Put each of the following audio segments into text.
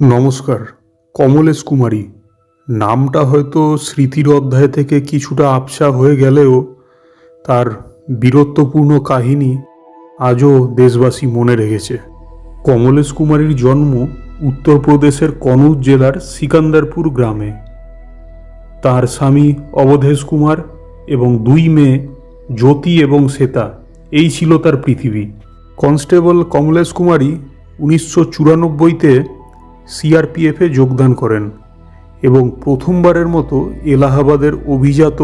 নমস্কার। কমলেশ কুমারী নামটা হয়তো স্মৃতির অধ্যায় থেকে কিছুটা আবছা হয়ে গেলেও তার বীরত্বপূর্ণ কাহিনী আজও দেশবাসী মনে রেখেছে। কমলেশ কুমারীর জন্ম উত্তরপ্রদেশের কনৌজ জেলার সিকান্দারপুর গ্রামে। তার স্বামী অবধেশ কুমার এবং দুই মেয়ে জ্যোতি এবং শ্বেতা, এই ছিল তার পৃথিবী। কনস্টেবল কমলেশ কুমারী 1994-তে সিআরপিএফে যোগদান করেন এবং প্রথমবারের মতো এলাহাবাদের অভিজাত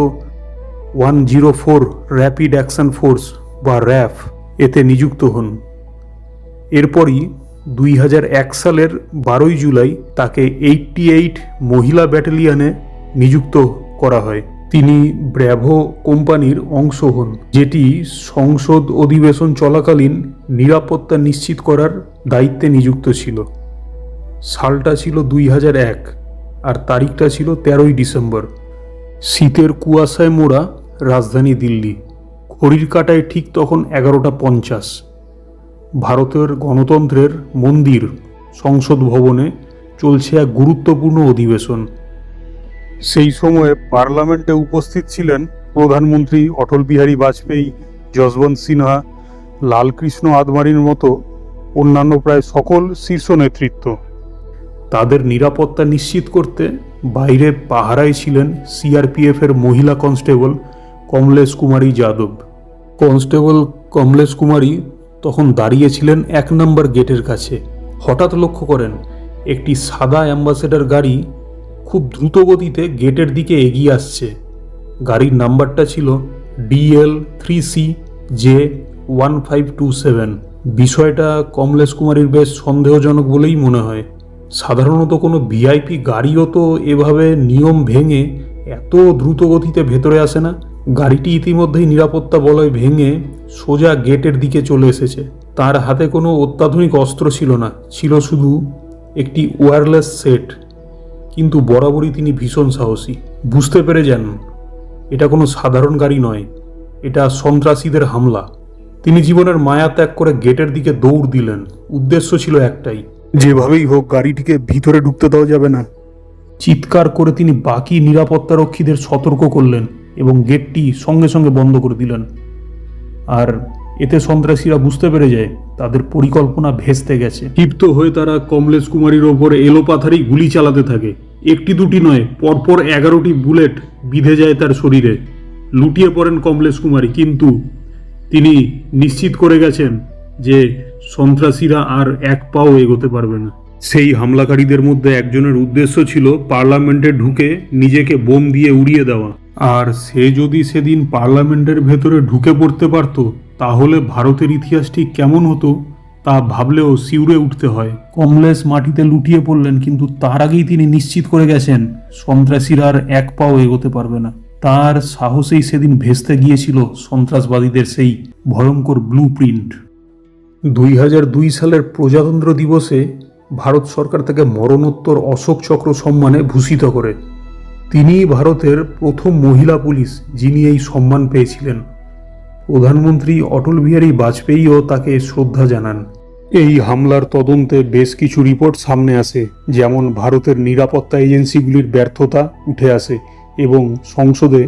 104 র্যাপিড অ্যাকশন ফোর্স বা র্যাফ এতে নিযুক্ত হন। এরপরই 2001 সালের 12 জুলাই তাকে 88 মহিলা ব্যাটালিয়নে নিযুক্ত করা হয়। তিনি ব্র্যাভো কোম্পানির অংশ হন, যেটি সংসদ অধিবেশন চলাকালীন নিরাপত্তা নিশ্চিত করার দায়িত্বে নিযুক্ত ছিল। সালটা ছিল 2001 আর তারিখটা ছিল 13ই ডিসেম্বর। শীতের কুয়াশায় মোড়া রাজধানী দিল্লি। ঘড়ির কাঁটায় ঠিক তখন 11টা 50। ভারতের গণতন্ত্রের মন্দির সংসদ ভবনে চলছে এক গুরুত্বপূর্ণ অধিবেশন। সেই সময়ে পার্লামেন্টে উপস্থিত ছিলেন প্রধানমন্ত্রী অটল বিহারী বাজপেয়ী, যশবন্ত সিনহা, লালকৃষ্ণ আদবানির মতো অন্যান্য প্রায় সকল শীর্ষ নেতৃত্ব। তাদের নিরাপত্তা নিশ্চিত করতে বাইরে পাহারায় ছিলেন সিআরপিএফের মহিলা কনস্টেবল কমলেশ কুমারী যাদব। কনস্টেবল কমলেশ কুমারী তখন দাঁড়িয়েছিলেন 1 নম্বর গেটের কাছে। হঠাৎ লক্ষ্য করেন একটি সাদা অ্যাম্বাসেডর গাড়ি খুব দ্রুত গতিতে গেটের দিকে এগিয়ে আসছে। গাড়ির নাম্বারটা ছিল DL3CJ1527। বিষয়টা কমলেশ কুমারীর বেশ সন্দেহজনক বলেই মনে হয়। সাধারণত কোনো ভিআইপি গাড়িও তো এভাবে নিয়ম ভেঙে এত দ্রুত গতিতে ভেতরে আসে না। গাড়িটি ইতিমধ্যেই নিরাপত্তা বলয় ভেঙে সোজা গেটের দিকে চলে এসেছে। তার হাতে কোনো অত্যাধুনিক অস্ত্র ছিল না, ছিল শুধু একটি ওয়্যারলেস সেট। কিন্তু বরাবরই তিনি ভীষণ সাহসী। বুঝতে পেরে যান এটা কোনো সাধারণ গাড়ি নয়, এটা সন্ত্রাসীদের হামলা। তিনি জীবনের মায়া ত্যাগ করে গেটের দিকে দৌড় দিলেন। উদ্দেশ্য ছিল একটাই, যেভাবেই হোক গাড়িটিকে ভিতরে ঢুকতে দেওয়া যাবে না। চিৎকার করে তিনি বাকি নিরাপত্তারক্ষীদের সতর্ক করলেন এবং গেটটি সঙ্গে সঙ্গে বন্ধ করে দিলেন। আর এতে সন্ত্রাসীরা বুঝতে পেরে যায় তাদের পরিকল্পনা ভেস্তে গেছে। ক্ষিপ্ত হয়ে তারা কমলেশ কুমারীর ওপর এলোপাথারি গুলি চালাতে থাকে। একটি দুটি নয়, পরপর 11টি বুলেট বিঁধে যায় তার শরীরে। লুটিয়ে পড়েন কমলেশ কুমারী, কিন্তু তিনি নিশ্চিত করে গেছেন যে সন্ত্রাসীরা আর এক পাও এগোতে পারবে না। সেই হামলাকারীদের মধ্যে একজনের উদ্দেশ্য ছিল পার্লামেন্টে ঢুকে নিজেকে বোম দিয়ে উড়িয়ে দেওয়া। আর সে যদি সেদিন পার্লামেন্টের ভেতরে ঢুকে পড়তে পারত, তাহলে ভারতের ইতিহাস ঠিক কেমন হতো তা ভাবলেও শিউরে উঠতে হয়। কমলেশ মাটিতে লুটিয়ে পড়লেন, কিন্তু তার আগেই তিনি নিশ্চিত করে গেছেন সন্ত্রাসীরা আর এক পাও এগোতে পারবে না। তার সাহসেই সেদিন ভেস্তে গিয়েছিল সন্ত্রাসবাদীদের সেই ভয়ঙ্কর ব্লু প্রিন্ট। 2002 সালের প্রজাতন্ত্র দিবসে ভারত সরকার তাকে মরণোত্তর অশোক চক্র সম্মানে ভূষিত করে। তিনিই ভারতের প্রথম মহিলা পুলিশ যিনি এই সম্মান পেয়েছিলেন। প্রধানমন্ত্রী অটল বিহারী বাজপেয়ীও তাকে শ্রদ্ধা জানান। এই হামলার তদন্তে বেশ কিছু রিপোর্ট সামনে আসে, যেমন ভারতের নিরাপত্তা এজেন্সিগুলির ব্যর্থতা উঠে আসে এবং সংসদে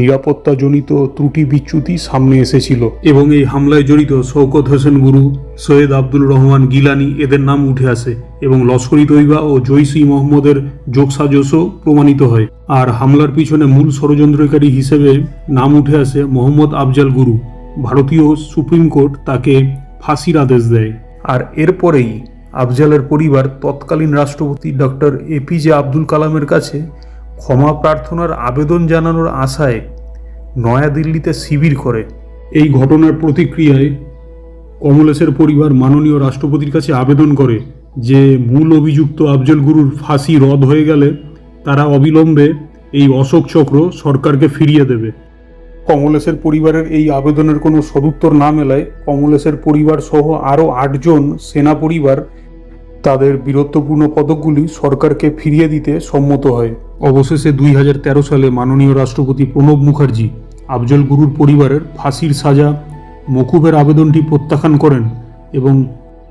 নিরাপত্তাজনিত ত্রুটি বিচ্যুতি সামনে এসেছিল। এবং এই হামলায় জড়িত শওকত হোসেন গুরু, সৈয়দ আব্দুল রহমান গিলানি এদের নাম উঠে আসে এবং লস্করি তৈবা ও জৈশ-ই মোহাম্মদের যোগসাজশও প্রমাণিত হয়। আর হামলার পিছনে মূল ষড়যন্ত্রকারী হিসেবে নাম উঠে আসে মোহাম্মদ আফজাল গুরু। ভারতীয় সুপ্রিম কোর্ট তাকে ফাঁসির আদেশ দেয়। আর এরপরেই আফজালের পরিবার তৎকালীন রাষ্ট্রপতি ডক্টর APJ আব্দুল কালামের কাছে ক্ষমা প্রার্থনার আবেদন জানানোর আশায় নয়াদিল্লিতে শিবির করে। এই ঘটনার প্রতিক্রিয়ায় কমলেশের পরিবার মাননীয় রাষ্ট্রপতির কাছে আবেদন করে যে মূল অভিযুক্ত আফজল গুরুর ফাঁসি রদ হয়ে গেলে তারা অবিলম্বে এই অশোক চক্র সরকারকে ফিরিয়ে দেবে। কমলেশের পরিবারের এই আবেদনের কোনো সদুত্তর না মেলায় কমলেশের পরিবার সহ আরও 8 জন সেনা পরিবার তাদের বীরত্বপূর্ণ পদকগুলি সরকারকে ফিরিয়ে দিতে সম্মত হয়। অবশেষে 2013 সালে মাননীয় রাষ্ট্রপতি প্রণব মুখার্জি আফজল গুরুর পরিবারের ফাঁসির সাজা মকুবের আবেদনটি প্রত্যাখ্যান করেন এবং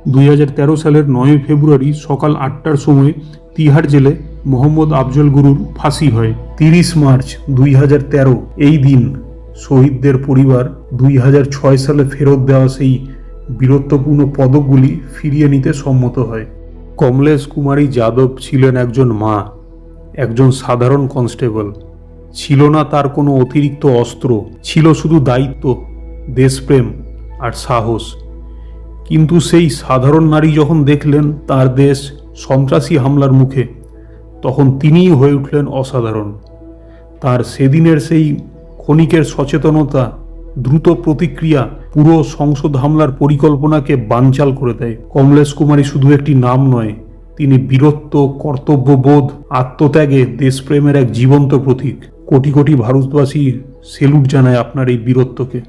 2013 সালের 9 ফেব্রুয়ারি সকাল 8টার সময় তিহার জেলে মোহাম্মদ আফজল গুরুর ফাঁসি হয়। 30 মার্চ 2013 এই দিন শহীদদের পরিবার 2006 সালে ফেরত দেওয়া সেই বীরত্বপূর্ণ পদকগুলি ফিরিয়ে নিতে সম্মত হয়। কমলেশ কুমারী যাদব ছিলেন একজন মা, একজন সাধারণ কনস্টেবল। ছিল না তার কোনো অতিরিক্ত অস্ত্র, ছিল শুধু দায়িত্ব, দেশপ্রেম আর সাহস। কিন্তু সেই সাধারণ নারী যখন দেখলেন তার দেশ সন্ত্রাসী হামলার মুখে, তখন তিনিই হয়ে উঠলেন অসাধারণ। তার সেদিনের সেই ক্ষণিকের সচেতনতা, দ্রুত প্রতিক্রিয়া পুরো সংসদ হামলার পরিকল্পনাকে বানচাল করে দেয়। কমলেশ কুমারী শুধু একটি নাম নয়, তিনি বীরত্ব, কর্তব্যবোধ, আত্মত্যাগে দেশপ্রেমের এক জীবন্ত প্রতীক। কোটি কোটি ভারতবাসী সেলুট জানায় আপনার এই বীরত্বকে।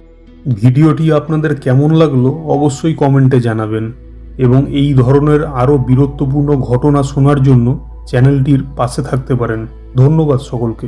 ভিডিওটি আপনাদের কেমন লাগলো অবশ্যই কমেন্টে জানাবেন, এবং এই ধরনের আরও বীরত্বপূর্ণ ঘটনা শোনার জন্য চ্যানেলটির পাশে থাকতে পারেন। ধন্যবাদ সকলকে।